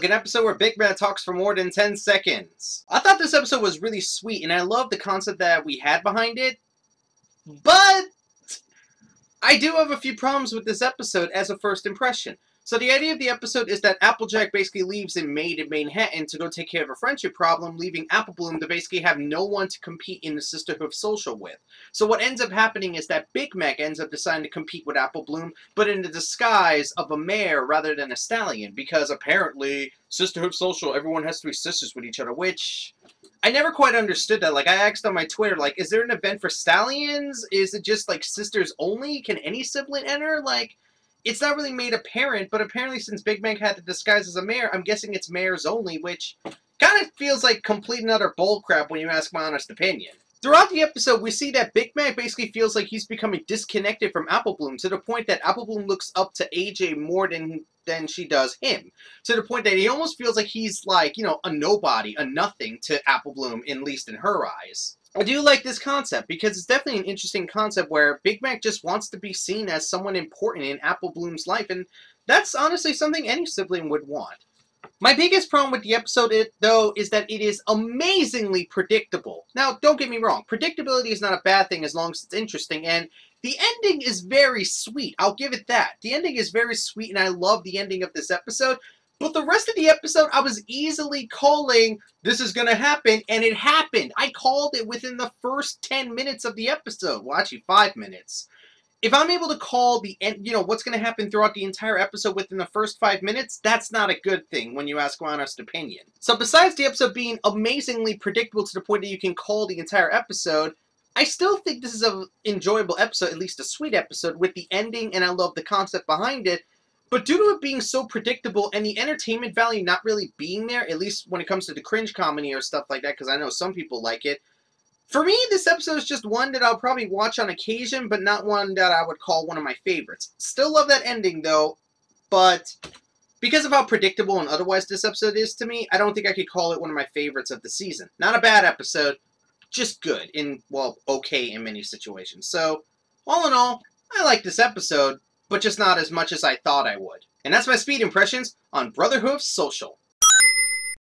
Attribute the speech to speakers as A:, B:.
A: Look, an episode where Big Man talks for more than 10 seconds. I thought this episode was really sweet, and I love the concept that we had behind it. But I do have a few problems with this episode as a first impression. So the idea of the episode is that Applejack basically leaves in Manhattan to go take care of a friendship problem, leaving Applebloom to basically have no one to compete in the Sisterhood Social with. So what ends up happening is that Big Mac ends up deciding to compete with Applebloom, but in the disguise of a mare rather than a stallion, because apparently Sisterhood Social, everyone has to be sisters with each other, which I never quite understood that. Like, I asked on my Twitter, like, is there an event for stallions? Is it just, like, sisters only? Can any sibling enter? Like, it's not really made apparent, but apparently since Big Mac had to disguise as a mare, I'm guessing it's mares only, which kind of feels like complete and utter bullcrap when you ask my honest opinion. Throughout the episode, we see that Big Mac basically feels like he's becoming disconnected from Applebloom, to the point that Applebloom looks up to AJ more than she does him. To the point that he almost feels like he's like, you know, a nobody, a nothing to Applebloom, at least in her eyes. I do like this concept, because it's definitely an interesting concept where Big Mac just wants to be seen as someone important in Applebloom's life, and that's honestly something any sibling would want. My biggest problem with the episode, though, is that it is amazingly predictable. Now, don't get me wrong, predictability is not a bad thing as long as it's interesting, and the ending is very sweet. I'll give it that. The ending is very sweet, and I love the ending of this episode. But the rest of the episode, I was easily calling, this is going to happen, and it happened. I called it within the first 10 minutes of the episode. Well, actually, 5 minutes. If I'm able to call the end, you know, what's going to happen throughout the entire episode within the first 5 minutes, that's not a good thing when you ask my honest opinion. So besides the episode being amazingly predictable to the point that you can call the entire episode, I still think this is an enjoyable episode, at least a sweet episode, with the ending, and I love the concept behind it. But due to it being so predictable and the entertainment value not really being there, at least when it comes to the cringe comedy or stuff like that, because I know some people like it, for me, this episode is just one that I'll probably watch on occasion, but not one that I would call one of my favorites. Still love that ending, though, but because of how predictable and otherwise this episode is to me, I don't think I could call it one of my favorites of the season. Not a bad episode, just good, well, okay in many situations. So, all in all, I like this episode, but just not as much as I thought I would. And that's my speed impressions on Brotherhooves Social.